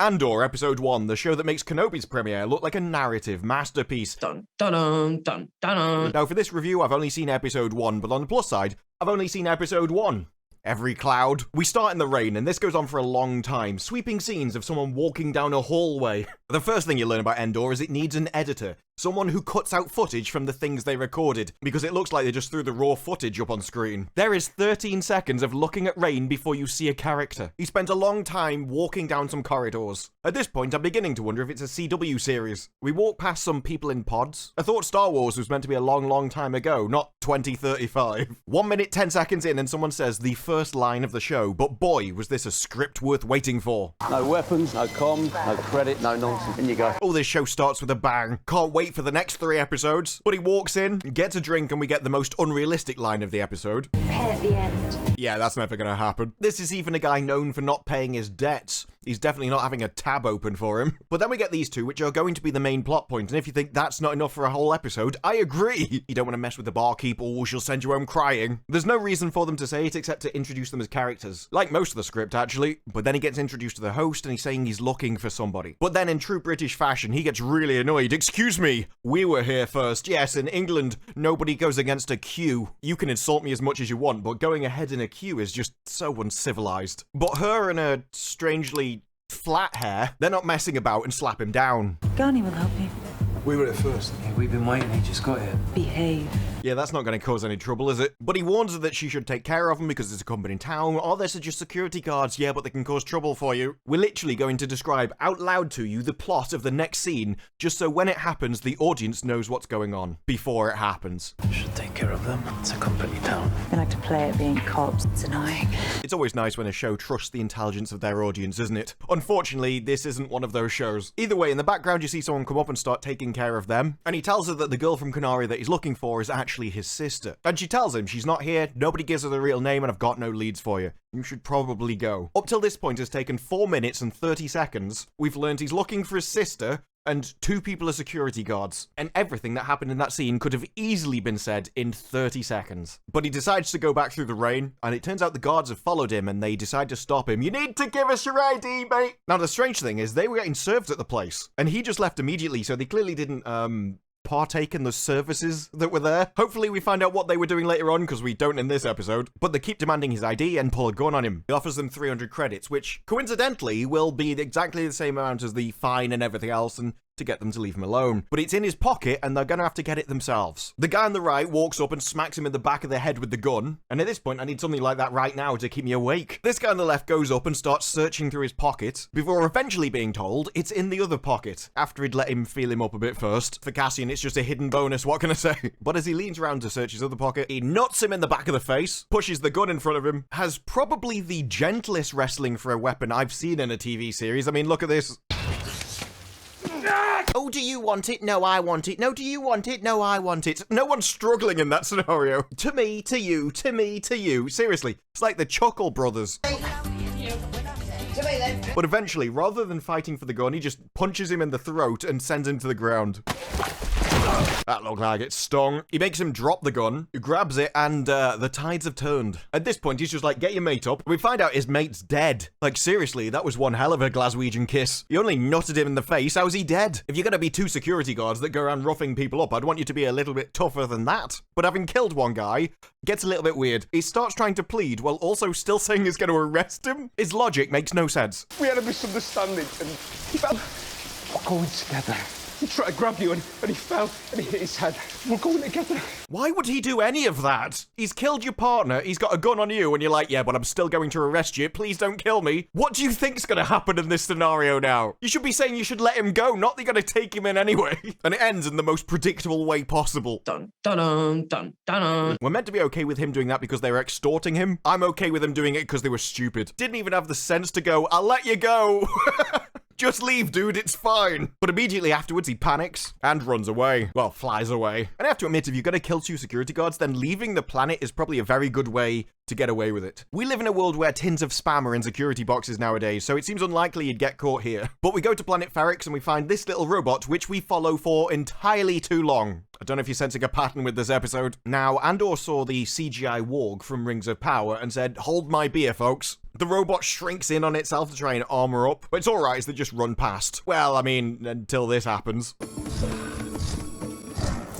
Andor, Episode 1, the show that makes Kenobi's premiere look like a narrative masterpiece. Dun, dun, dun, dun, dun. Now, for this review, I've only seen Episode 1, but on the plus side, I've only seen Episode 1. Every cloud. We start in the rain, and this goes on for a long time, sweeping scenes of someone walking down a hallway. The first thing you learn about Andor is it needs an editor. Someone who cuts out footage from the things they recorded, because it looks like they just threw the raw footage up on screen. There is 13 seconds of looking at rain before you see a character. He spent a long time walking down some corridors. At this point, I'm beginning to wonder if it's a CW series. We walk past some people in pods. I thought Star Wars was meant to be a long, long time ago, not 2035. 1 minute, 10 seconds in, and someone says the first line of the show, but boy, was this a script worth waiting for. No weapons, no comms, no credit, no nonsense. In you go. Oh, this show starts with a bang. Can't wait for the next 3 episodes. But he walks in, gets a drink, and we get the most unrealistic line of the episode. Pay at the end. Yeah, that's never gonna happen. This is even a guy known for not paying his debts. He's definitely not having a tab open for him. But then we get these two, which are going to be the main plot point, and if you think that's not enough for a whole episode, I agree. You don't want to mess with the barkeep, or she'll send you home crying. There's no reason for them to say it except to introduce them as characters. Like most of the script, actually. But then he gets introduced to the host, and he's saying he's looking for somebody. But then in true British fashion, he gets really annoyed. Excuse me, we were here first. Yes, in England, nobody goes against a queue. You can insult me as much as you want, but going ahead in a queue is just so uncivilized. But her and her strangely flat hair, they're not messing about and slap him down. Garni will help you. We were here first. Yeah, we've been waiting, he just got here. Behave. Yeah, that's not going to cause any trouble, is it? But he warns her that she should take care of him because there's a company in town. Oh, there's just security guards. Yeah, but they can cause trouble for you. We're literally going to describe out loud to you the plot of the next scene, just so when it happens, the audience knows what's going on before it happens. Should take care of them. It's a company town. They like to play at being cops. It's annoying. It's always nice when a show trusts the intelligence of their audience, isn't it? Unfortunately, this isn't one of those shows. Either way, in the background, you see someone come up and start taking care of them, and he tells her that the girl from Canary that he's looking for is actually his sister. And she tells him she's not here, nobody gives her the real name, and I've got no leads for you. You should probably go. Up till this point has taken 4 minutes and 30 seconds. We've learned he's looking for his sister, and 2 people are security guards. And everything that happened in that scene could have easily been said in 30 seconds. But he decides to go back through the rain, and it turns out the guards have followed him, and they decide to stop him. You need to give us your ID, mate! Now, the strange thing is, they were getting served at the place, and he just left immediately, so they clearly didn't, partake in the services that were there. Hopefully we find out what they were doing later on, because we don't in this episode. But they keep demanding his ID and pull a gun on him. He offers them 300 credits, which coincidentally will be exactly the same amount as the fine and everything else, and to get them to leave him alone. But it's in his pocket, and they're gonna have to get it themselves. The guy on the right walks up and smacks him in the back of the head with the gun, and at this point I need something like that right now to keep me awake. This guy on the left goes up and starts searching through his pocket, before eventually being told it's in the other pocket, after he'd let him feel him up a bit first. For Cassian, it's just a hidden bonus, what can I say? But as he leans around to search his other pocket, he nuts him in the back of the face, pushes the gun in front of him, has probably the gentlest wrestling for a weapon I've seen in a TV series. I mean, look at this. Oh, do you want it? No, I want it. No, do you want it? No, I want it. No one's struggling in that scenario. To me, to you, to me, to you. Seriously, it's like the Chuckle Brothers. But eventually, rather than fighting for the gun, he just punches him in the throat and sends him to the ground. That looked like it stung. He makes him drop the gun, he grabs it, and the tides have turned. At this point, he's just like, get your mate up. We find out his mate's dead. Like, seriously, that was one hell of a Glaswegian kiss. You only nutted him in the face, how's he dead? If you're gonna be 2 security guards that go around roughing people up, I'd want you to be a little bit tougher than that. But having killed one guy, gets a little bit weird. He starts trying to plead while also still saying he's gonna arrest him. His logic makes no sense. We had a misunderstanding, and he fell. We're going together. He tried to grab you, and he fell, and he hit his head. We're going together. Why would he do any of that? He's killed your partner, he's got a gun on you, and you're like, yeah, but I'm still going to arrest you. Please don't kill me. What do you think's gonna happen in this scenario now? You should be saying you should let him go, not that you're gonna take him in anyway. And it ends in the most predictable way possible. Dun, dun, dun, dun, dun. We're meant to be okay with him doing that because they were extorting him. I'm okay with him doing it because they were stupid. Didn't even have the sense to go, I'll let you go. Just leave, dude, it's fine. But immediately afterwards, he panics and runs away. Well, flies away. And I have to admit, if you're gonna kill 2 security guards, then leaving the planet is probably a very good way to get away with it. We live in a world where tins of spam are in security boxes nowadays, so it seems unlikely you'd get caught here. But we go to planet Ferrix and we find this little robot, which we follow for entirely too long. I don't know if you're sensing a pattern with this episode. Now, Andor saw the CGI warg from Rings of Power and said, hold my beer, folks. The robot shrinks in on itself to try and armor up, but it's alright as they just run past. Well, I mean, until this happens.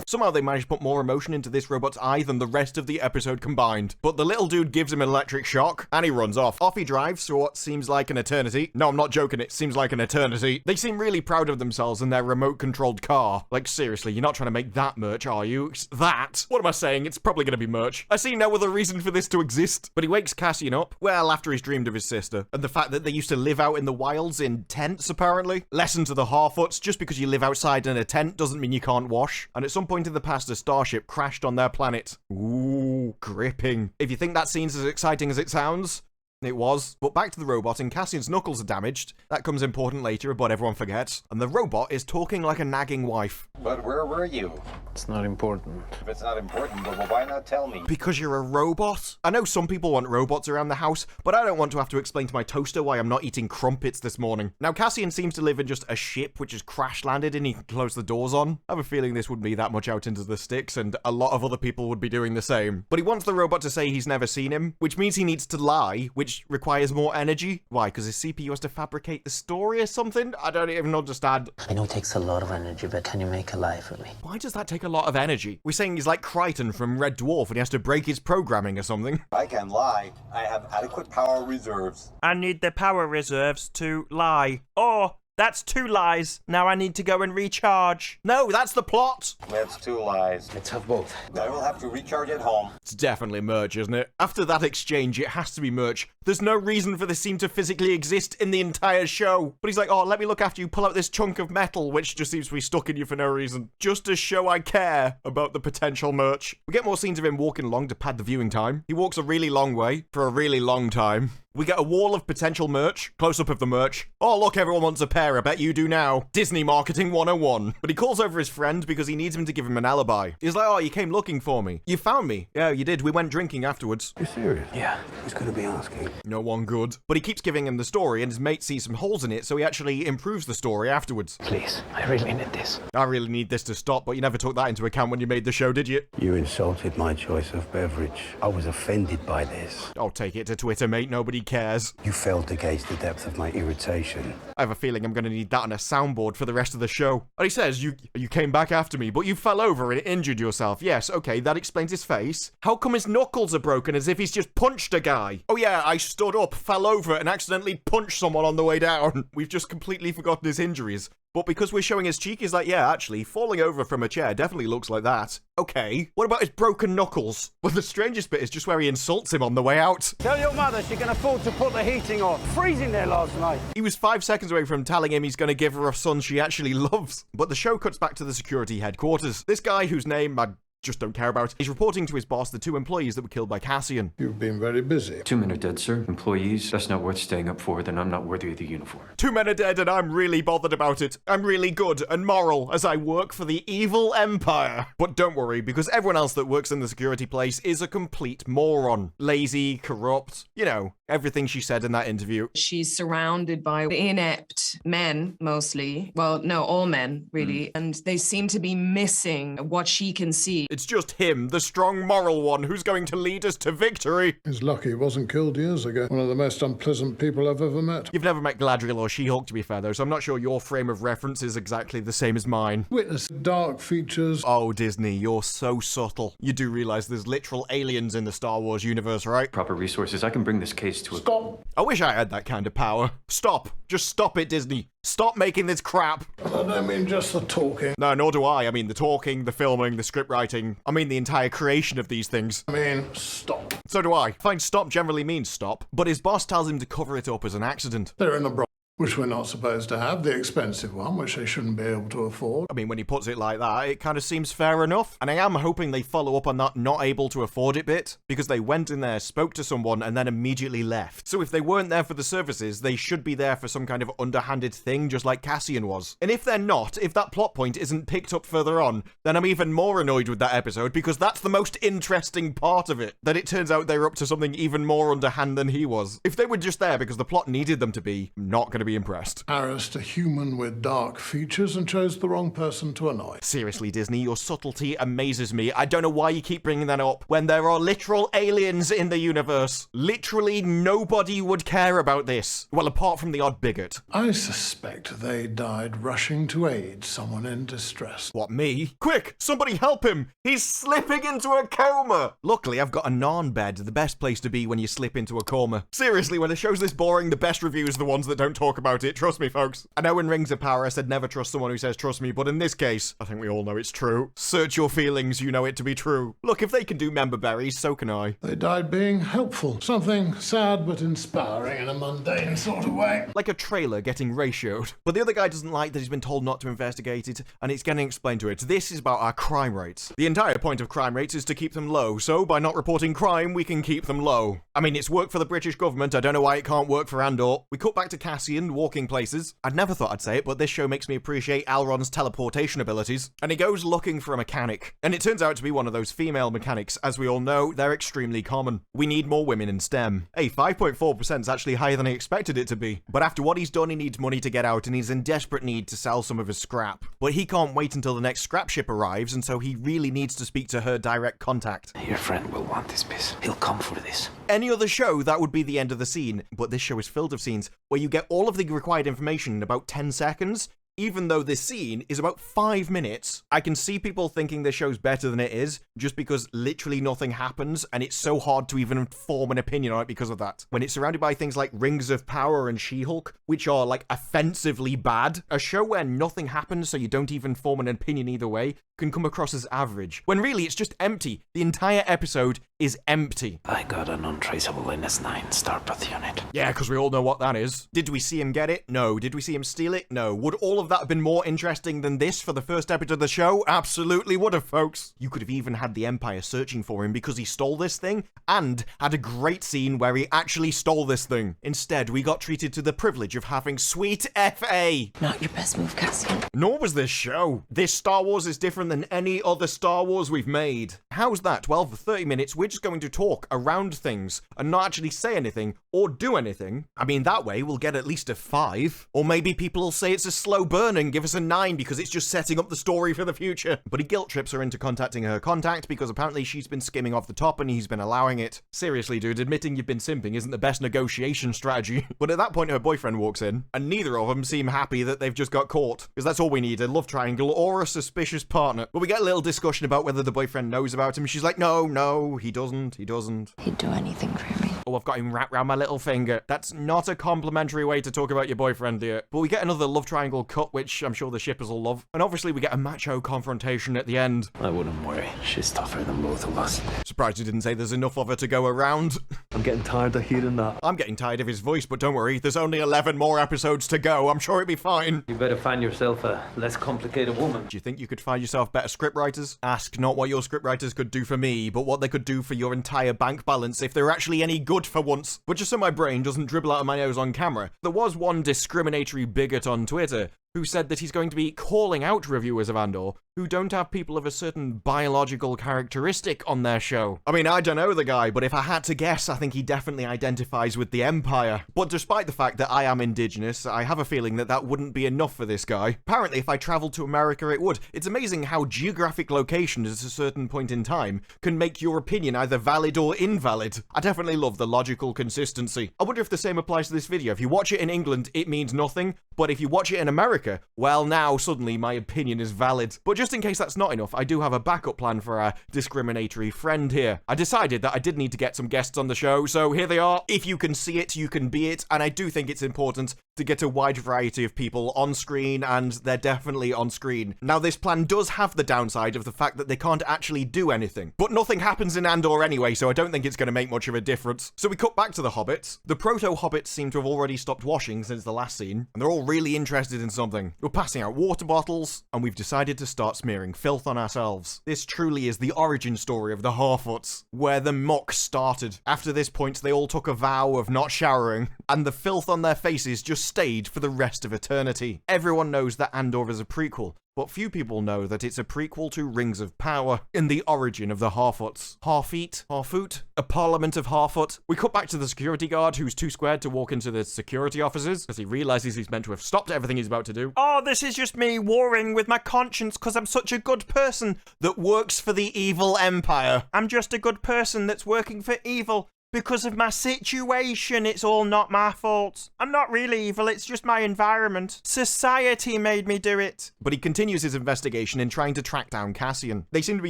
Somehow they managed to put more emotion into this robot's eye than the rest of the episode combined. But the little dude gives him an electric shock, and he runs off. Off he drives for what seems like an eternity. No, I'm not joking, it seems like an eternity. They seem really proud of themselves and their remote-controlled car. Like, seriously, you're not trying to make that merch, are you? It's that? What am I saying? It's probably gonna be merch. I see no other reason for this to exist. But he wakes Cassian up, well, after he's dreamed of his sister. And the fact that they used to live out in the wilds in tents, apparently. Lesson to the Harfoots, just because you live outside in a tent doesn't mean you can't wash. And at some point in the past, a starship crashed on their planet. Ooh, gripping. If you think that scene's as exciting as it sounds, it was. But back to the robot, and Cassian's knuckles are damaged. That comes important later, but everyone forgets. And the robot is talking like a nagging wife. But where were you? It's not important. If it's not important, well, why not tell me? Because you're a robot? I know some people want robots around the house, but I don't want to have to explain to my toaster why I'm not eating crumpets this morning. Now, Cassian seems to live in just a ship which has crash landed and he can close the doors on. I have a feeling this wouldn't be that much out into the sticks, and a lot of other people would be doing the same. But he wants the robot to say he's never seen him, which means he needs to lie, which requires more energy. Why? Because his CPU has to fabricate the story or something? I don't even understand. I know it takes a lot of energy, but can you make a lie for me? Why does that take a lot of energy? We're saying he's like Crichton from Red Dwarf and he has to break his programming or something. I can lie. I have adequate power reserves. I need the power reserves to lie. Oh, that's 2 lies. Now I need to go and recharge. No, that's the plot. That's 2 lies. Let's have both. I will have to recharge at home. It's definitely merch, isn't it? After that exchange, it has to be merch. There's no reason for this scene to physically exist in the entire show. But he's like, oh, let me look after you, pull out this chunk of metal, which just seems to be stuck in you for no reason. Just to show I care about the potential merch. We get more scenes of him walking along to pad the viewing time. He walks a really long way for a really long time. We get a wall of potential merch, close-up of the merch. Oh, look, everyone wants a pair, I bet you do now. Disney Marketing 101. But he calls over his friend because he needs him to give him an alibi. He's like, oh, you came looking for me. You found me. Yeah, you did. We went drinking afterwards. You serious? Yeah. Who's gonna be asking? No one good. But he keeps giving him the story, and his mate sees some holes in it, so he actually improves the story afterwards. Please, I really need this. I really need this to stop, but you never took that into account when you made the show, did you? You insulted my choice of beverage. I was offended by this. Oh, take it to Twitter, mate. Nobody cares. You failed to gauge the depth of my irritation. I have a feeling I'm going to need that on a soundboard for the rest of the show. And he says, you came back after me, but you fell over and injured yourself. Yes, okay, that explains his face. How come his knuckles are broken as if he's just punched a guy? Oh yeah, I stood up, fell over, and accidentally punched someone on the way down. We've just completely forgotten his injuries. But because we're showing his cheek, he's like, yeah, actually, falling over from a chair definitely looks like that. Okay, what about his broken knuckles? Well, the strangest bit is just where he insults him on the way out. Tell your mother she can afford to put the heating on. Freezing there last night. He was 5 seconds away from telling him he's going to give her a son she actually loves. But the show cuts back to the security headquarters. This guy, whose name I just don't care about, he's reporting to his boss the 2 employees that were killed by Cassian. You've been very busy. 2 men are dead, sir. Employees, that's not worth staying up for, then I'm not worthy of the uniform. 2 men are dead and I'm really bothered about it. I'm really good and moral as I work for the evil empire. But don't worry, because everyone else that works in the security place is a complete moron. Lazy, corrupt, you know, everything she said in that interview. She's surrounded by inept men, mostly. Well, no, all men, really. And they seem to be missing what she can see. It's just him, the strong moral one, who's going to lead us to victory. He's lucky he wasn't killed years ago. One of the most unpleasant people I've ever met. You've never met Galadriel or She-Hulk, to be fair, though, so I'm not sure your frame of reference is exactly the same as mine. Witness dark features. Oh, Disney, you're so subtle. You do realize there's literal aliens in the Star Wars universe, right? Proper resources, I can bring this case to a... Stop. I wish I had that kind of power. Stop. Just stop it, Disney. Stop making this crap. I don't mean just the talking. No, nor do I. I mean the talking, the filming, the script writing. I mean the entire creation of these things. I mean, stop. So do I. I find stop generally means stop, but his boss tells him to cover it up as an accident. They're in a brothel, which we're not supposed to have, the expensive one, which they shouldn't be able to afford. I mean, when he puts it like that, it kind of seems fair enough. And I am hoping they follow up on that not able to afford it bit, because they went in there, spoke to someone, and then immediately left. So if they weren't there for the services, they should be there for some kind of underhanded thing, just like Cassian was. And if they're not, if that plot point isn't picked up further on, then I'm even more annoyed with that episode, because that's the most interesting part of it. That it turns out they're up to something even more underhand than he was. If they were just there because the plot needed them to be, I'm not going to be be impressed. Harassed a human with dark features and chose the wrong person to annoy. Seriously, Disney, your subtlety amazes me. I don't know why you keep bringing that up when there are literal aliens in the universe. Literally nobody would care about this. Well, apart from the odd bigot. I suspect they died rushing to aid someone in distress. What, me? Quick, somebody help him! He's slipping into a coma! Luckily, I've got a Narn bed, the best place to be when you slip into a coma. Seriously, when a show's this boring, the best reviews are the ones that don't talk about it. Trust me, folks. I know in Rings of Power I said never trust someone who says trust me, but in this case, I think we all know it's true. Search your feelings, you know it to be true. Look, if they can do member berries, so can I. They died being helpful. Something sad but inspiring in a mundane sort of way. Like a trailer getting ratioed. But the other guy doesn't like that he's been told not to investigate it, and it's getting explained to it. This is about our crime rates. The entire point of crime rates is to keep them low, so by not reporting crime, we can keep them low. I mean, it's worked for the British government, I don't know why it can't work for Andor. We cut back to Cassian, walking places. I'd never thought I'd say it, but this show makes me appreciate Alron's teleportation abilities. And he goes looking for a mechanic. And it turns out to be one of those female mechanics. As we all know, they're extremely common. We need more women in STEM. Hey, 5.4% is actually higher than I expected it to be. But after what he's done, he needs money to get out, and he's in desperate need to sell some of his scrap. But he can't wait until the next scrap ship arrives, and so he really needs to speak to her direct contact. Your friend will want this piece. He'll come for this. Any other show, that would be the end of the scene, but this show is filled of scenes where you get all of the required information in about 10 seconds. Even though this scene is about 5 minutes, I can see people thinking this show's better than it is, just because literally nothing happens, and it's so hard to even form an opinion on it because of that. When it's surrounded by things like Rings of Power and She-Hulk, which are, like, offensively bad, a show where nothing happens so you don't even form an opinion either way can come across as average, when really it's just empty. The entire episode is empty. I got an untraceable NS9 Starpath unit. Yeah, because we all know what that is. Did we see him get it? No. Did we see him steal it? No. Would all of that have been more interesting than this for the first episode of the show? Absolutely would have, folks. You could have even had the Empire searching for him because he stole this thing, and had a great scene where he actually stole this thing. Instead, we got treated to the privilege of having sweet FA. Not your best move, Cassian. Nor was this show. This Star Wars is different than any other Star Wars we've made. How's that? Well, for 30 minutes, we're just going to talk around things and not actually say anything or do anything. I mean, that way we'll get at least a 5. Or maybe people will say it's a slow burn and give us a 9 because it's just setting up the story for the future. But he guilt trips her into contacting her contact because apparently she's been skimming off the top and he's been allowing it. Seriously, dude, admitting you've been simping isn't the best negotiation strategy. But at that point, her boyfriend walks in, and neither of them seem happy that they've just got caught. Because that's all we need, a love triangle or a suspicious partner. But we get a little discussion about whether the boyfriend knows about him. She's like, no, he doesn't. He'd do anything for me. Oh, I've got him wrapped around my little finger. That's not a complimentary way to talk about your boyfriend, dear. But we get another love triangle cut, which I'm sure the shippers will love. And obviously we get a macho confrontation at the end. I wouldn't worry. She's tougher than both of us. Surprised you didn't say there's enough of her to go around. I'm getting tired of hearing that. I'm getting tired of his voice, but don't worry, there's only 11 more episodes to go. I'm sure it'll be fine. You better find yourself a less complicated woman. Do you think you could find yourself better scriptwriters? Ask not what your scriptwriters could do for me, but what they could do for your entire bank balance if they're actually any good for once. But just so my brain doesn't dribble out of my nose on camera, there was one discriminatory bigot on Twitter who said that he's going to be calling out reviewers of Andor who don't have people of a certain biological characteristic on their show. I mean, I don't know the guy, but if I had to guess, I think he definitely identifies with the Empire. But despite the fact that I am indigenous, I have a feeling that that wouldn't be enough for this guy. Apparently, if I traveled to America, it would. It's amazing how geographic location at a certain point in time can make your opinion either valid or invalid. I definitely love the logical consistency. I wonder if the same applies to this video. If you watch it in England, it means nothing, but if you watch it in America, well, now suddenly my opinion is valid. But just in case that's not enough, I do have a backup plan for our discriminatory friend here. I decided that I did need to get some guests on the show, so here they are. If you can see it, you can be it, and I do think it's important to get a wide variety of people on screen, and they're definitely on screen. Now, this plan does have the downside of the fact that they can't actually do anything, but nothing happens in Andor anyway, so I don't think it's going to make much of a difference. So we cut back to the hobbits. The proto-hobbits seem to have already stopped washing since the last scene, and they're all really interested in something. We're passing out water bottles, and we've decided to start smearing filth on ourselves. This truly is the origin story of the Harfoots, where the muck started. After this point, they all took a vow of not showering, and the filth on their faces just just stayed for the rest of eternity. Everyone knows that Andor is a prequel, but few people know that it's a prequel to Rings of Power and the origin of the Harfoots. Harfoot? A parliament of Harfoot? We cut back to the security guard who's too scared to walk into the security officers as he realizes he's meant to have stopped everything he's about to do. Oh, this is just me warring with my conscience because I'm such a good person that works for the evil empire. I'm just a good person that's working for evil. Because of my situation, it's all not my fault. I'm not really evil, it's just my environment. Society made me do it. But he continues his investigation in trying to track down Cassian. They seem to be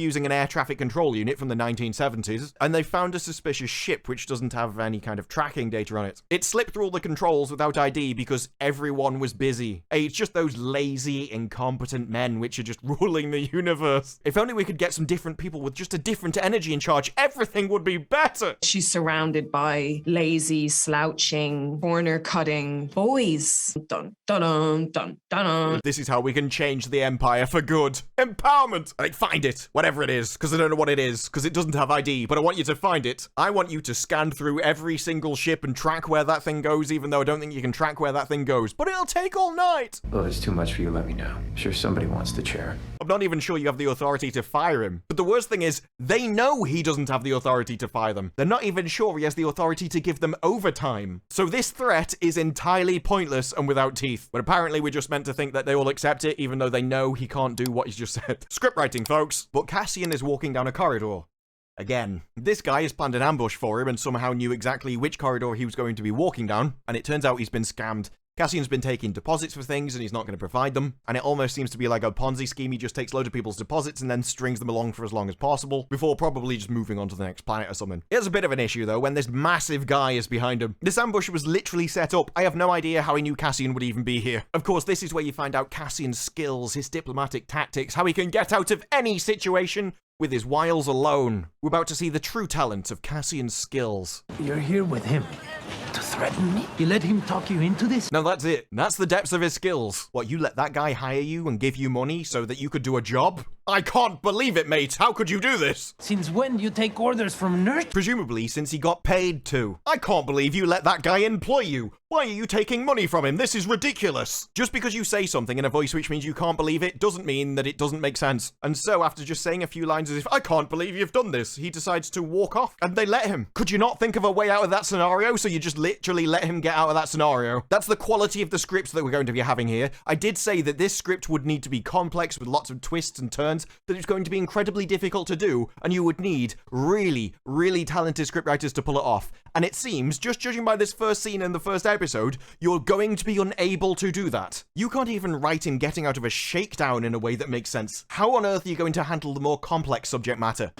using an air traffic control unit from the 1970s, and they found a suspicious ship which doesn't have any kind of tracking data on it. It slipped through all the controls without ID because everyone was busy. Hey, it's just those lazy, incompetent men which are just ruling the universe. If only we could get some different people with just a different energy in charge, everything would be better. She's surrounded by lazy, slouching, corner-cutting boys. Dun, dun, dun, dun, dun. This is how we can change the Empire for good. Empowerment! Like, find it, whatever it is, because I don't know what it is, because it doesn't have ID, but I want you to find it. I want you to scan through every single ship and track where that thing goes, even though I don't think you can track where that thing goes. But it'll take all night! Well, it's too much for you, let me know. I'm sure somebody wants the chair. I'm not even sure you have the authority to fire him. But the worst thing is, they know he doesn't have the authority to fire them. They're not even sure he has the authority to give them overtime. So this threat is entirely pointless and without teeth. But apparently we're just meant to think that they all accept it, even though they know he can't do what he's just said. Script writing, folks. But Cassian is walking down a corridor. Again, this guy has planned an ambush for him and somehow knew exactly which corridor he was going to be walking down, and it turns out he's been scammed. Cassian's been taking deposits for things and he's not going to provide them, and it almost seems to be like a Ponzi scheme. He just takes loads of people's deposits and then strings them along for as long as possible before probably just moving on to the next planet or something. He has a bit of an issue though when this massive guy is behind him. This ambush was literally set up. I have no idea how he knew Cassian would even be here. Of course, this is where you find out Cassian's skills, his diplomatic tactics, how he can get out of any situation with his wiles alone. We're about to see the true talent of Cassian's skills. You're here with him to threaten me? You let him talk you into this? No, that's it. That's the depths of his skills. What, you let that guy hire you and give you money so that you could do a job? I can't believe it, mate. How could you do this? Since when do you take orders from nerds? Presumably since he got paid to. I can't believe you let that guy employ you. Why are you taking money from him? This is ridiculous. Just because you say something in a voice which means you can't believe it doesn't mean that it doesn't make sense. And so after just saying a few lines as if, I can't believe you've done this, he decides to walk off and they let him. Could you not think of a way out of that scenario so you just literally let him get out of that scenario? That's the quality of the scripts that we're going to be having here. I did say that this script would need to be complex with lots of twists and turns, that it's going to be incredibly difficult to do, and you would need really, really talented scriptwriters to pull it off. And it seems, just judging by this first scene in the first episode, you're going to be unable to do that. You can't even write him getting out of a shakedown in a way that makes sense. How on earth are you going to handle the more complex subject matter?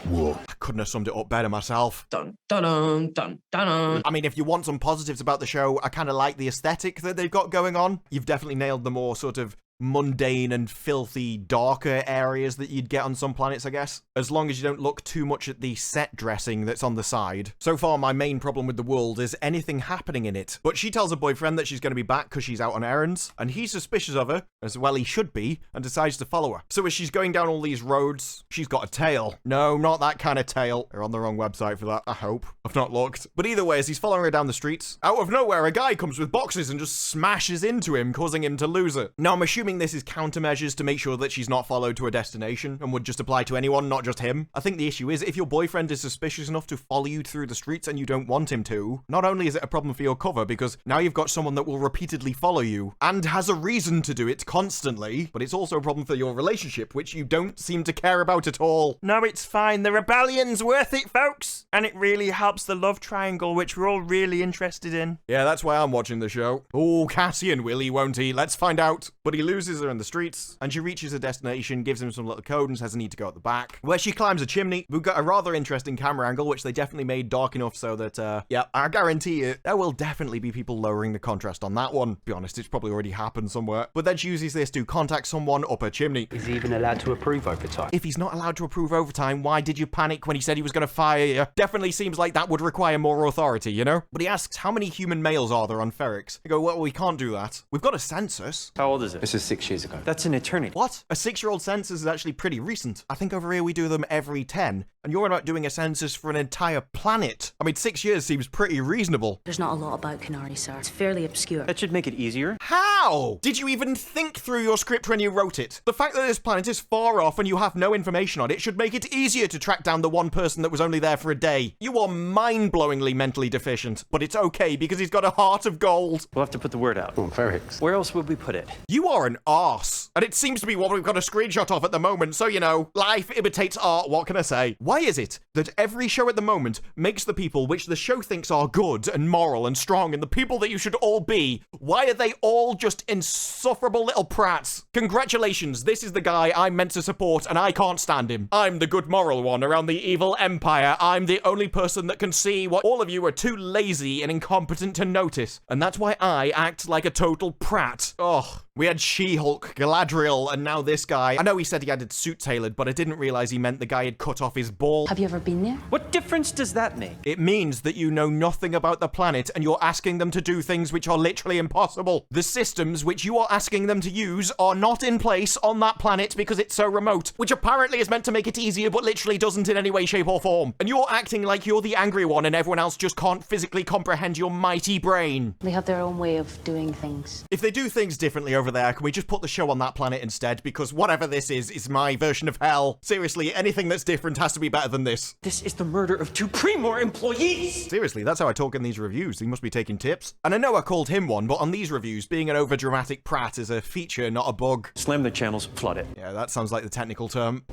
Whoa. I couldn't have summed it up better myself. Dun, dun, dun, dun, dun. I mean, if you want some positives about the show, I kind of like the aesthetic that they've got going on. You've definitely nailed the more sort of mundane and filthy, darker areas that you'd get on some planets, I guess. As long as you don't look too much at the set dressing that's on the side. So far, my main problem with the world is anything happening in it. But she tells her boyfriend that she's going to be back because she's out on errands, and he's suspicious of her, as well he should be, and decides to follow her. So as she's going down all these roads, she's got a tail. No, not that kind of tail. They're on the wrong website for that, I hope. I've not looked. But either way, as he's following her down the streets, out of nowhere, a guy comes with boxes and just smashes into him, causing him to lose her. Now, I'm assuming this is countermeasures to make sure that she's not followed to a destination and would just apply to anyone, not just him. I think the issue is if your boyfriend is suspicious enough to follow you through the streets and you don't want him to, not only is it a problem for your cover because now you've got someone that will repeatedly follow you and has a reason to do it constantly, but it's also a problem for your relationship, which you don't seem to care about at all. No, it's fine. The rebellion's worth it, folks. And it really helps the love triangle, which we're all really interested in. Yeah, that's why I'm watching the show. Oh, Cassian will he, won't he? Let's find out. But he loses her in the streets, and she reaches her destination, gives him some little code, and says I need to go at the back, where she climbs a chimney. We've got a rather interesting camera angle, which they definitely made dark enough so that, yeah, I guarantee it, there will definitely be people lowering the contrast on that one. To be honest, it's probably already happened somewhere. But then she uses this to contact someone up a chimney. Is he even allowed to approve overtime? If he's not allowed to approve overtime, why did you panic when he said he was going to fire you? Definitely seems like that would require more authority, you know? But he asks, how many human males are there on Ferrix? They go, well, we can't do that. We've got a census. How old is it? This is 6 years ago. That's an eternity. What? A 6-year-old census is actually pretty recent. I think over here we do them every 10. And you're about doing a census for an entire planet. I mean, 6 years seems pretty reasonable. There's not a lot about Kenobi, sir. It's fairly obscure. That should make it easier. How? Did you even think through your script when you wrote it? The fact that this planet is far off and you have no information on it should make it easier to track down the one person that was only there for a day. You are mind-blowingly mentally deficient, but it's okay because he's got a heart of gold. We'll have to put the word out. Oh, Ferrix. Where else would we put it? You are an arse. And it seems to be what we've got a screenshot of at the moment, so you know, life imitates art, what can I say? Why is it that every show at the moment makes the people which the show thinks are good and moral and strong and the people that you should all be, why are they all just insufferable little prats? Congratulations, this is the guy I'm meant to support and I can't stand him. I'm the good moral one around the evil empire. I'm the only person that can see what all of you are too lazy and incompetent to notice. And that's why I act like a total prat. Ugh. We had She-Hulk, Galadriel, and now this guy. I know he said he had his suit tailored, but I didn't realize he meant the guy had cut off his ball. Have you ever been there? What difference does that make? It means that you know nothing about the planet and you're asking them to do things which are literally impossible. The systems which you are asking them to use are not in place on that planet because it's so remote, which apparently is meant to make it easier but literally doesn't in any way, shape, or form. And you're acting like you're the angry one and everyone else just can't physically comprehend your mighty brain. They have their own way of doing things. If they do things differently over there, can we just put the show on that planet instead? Because whatever this is my version of hell. Seriously, anything that's different has to be better than this. This is the murder of 2 Primor employees! Seriously, that's how I talk in these reviews. He must be taking tips. And I know I called him one, but on these reviews, being an overdramatic prat is a feature, not a bug. Slam the channels, flood it. Yeah, that sounds like the technical term.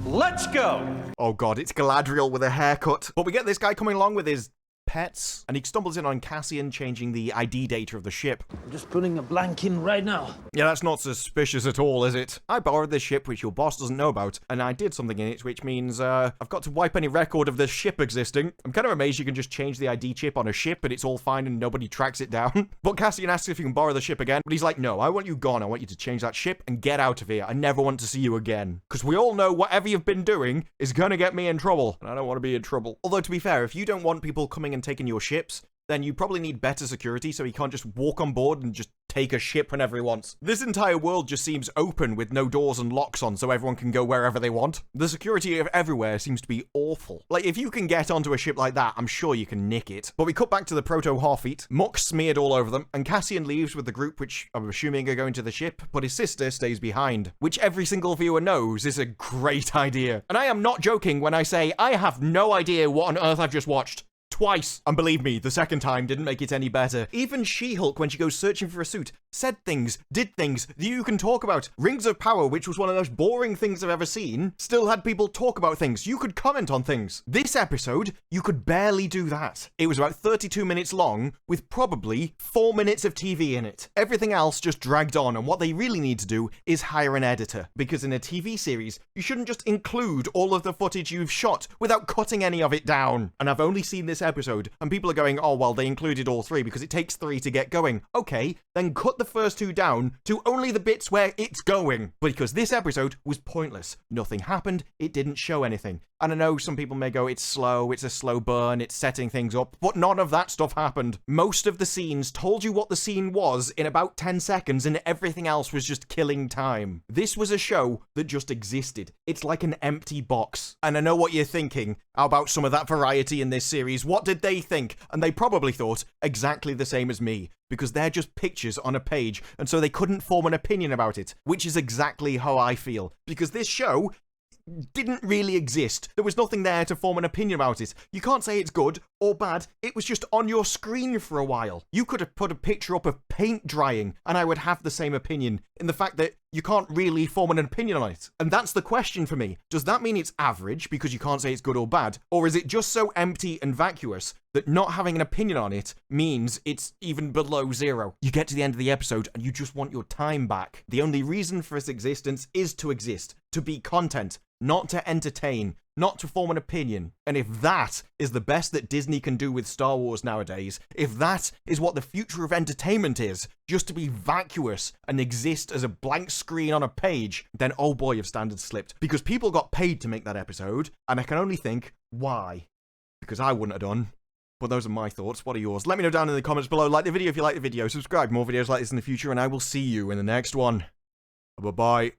Let's go! Oh god, it's Galadriel with a haircut. But we get this guy coming along with his pets, and he stumbles in on Cassian changing the ID data of the ship. I'm just putting a blank in right now. Yeah, that's not suspicious at all, is it? I borrowed this ship, which your boss doesn't know about, and I did something in it, which means, I've got to wipe any record of this ship existing. I'm kind of amazed you can just change the ID chip on a ship, and it's all fine and nobody tracks it down. But Cassian asks if he can borrow the ship again, but he's like, no, I want you gone. I want you to change that ship and get out of here. I never want to see you again. Because we all know whatever you've been doing is gonna get me in trouble, and I don't want to be in trouble. Although, to be fair, if you don't want people coming and taking your ships, then you probably need better security so he can't just walk on board and just take a ship whenever he wants. This entire world just seems open with no doors and locks on so everyone can go wherever they want. The security of everywhere seems to be awful. Like, if you can get onto a ship like that, I'm sure you can nick it. But we cut back to the proto-Harfeet, muck smeared all over them, and Cassian leaves with the group, which I'm assuming are going to the ship, but his sister stays behind, which every single viewer knows is a great idea. And I am not joking when I say I have no idea what on earth I've just watched. Twice. And believe me, the second time didn't make it any better. Even She-Hulk, when she goes searching for a suit, said things, did things that you can talk about. Rings of Power, which was one of the most boring things I've ever seen, still had people talk about things. You could comment on things. This episode, you could barely do that. It was about 32 minutes long, with probably 4 minutes of TV in it. Everything else just dragged on, and what they really need to do is hire an editor. Because in a TV series, you shouldn't just include all of the footage you've shot without cutting any of it down. And I've only seen this episode, and people are going, oh, well, they included all 3 because it takes 3 to get going. Okay, then cut the first 2 down to only the bits where it's going. Because this episode was pointless. Nothing happened, it didn't show anything. And I know some people may go, it's slow, it's a slow burn, it's setting things up, but none of that stuff happened. Most of the scenes told you what the scene was in about 10 seconds, and everything else was just killing time. This was a show that just existed. It's like an empty box. And I know what you're thinking. How about some of that variety in this series? What did they think? And they probably thought exactly the same as me, because they're just pictures on a page, and so they couldn't form an opinion about it, which is exactly how I feel. Because this show didn't really exist. There was nothing there to form an opinion about it. You can't say it's good or bad. It was just on your screen for a while. You could have put a picture up of paint drying and I would have the same opinion, in the fact that you can't really form an opinion on it. And that's the question for me. Does that mean it's average because you can't say it's good or bad? Or is it just so empty and vacuous that not having an opinion on it means it's even below 0? You get to the end of the episode and you just want your time back. The only reason for its existence is to exist, to be content, not to entertain, not to form an opinion. And if that is the best that Disney can do with Star Wars nowadays, if that is what the future of entertainment is, just to be vacuous and exist as a blank screen on a page, then oh boy, have standards slipped. Because people got paid to make that episode, and I can only think, why? Because I wouldn't have done. But those are my thoughts. What are yours? Let me know down in the comments below. Like the video if you like the video. Subscribe for more videos like this in the future, and I will see you in the next one. Bye-bye.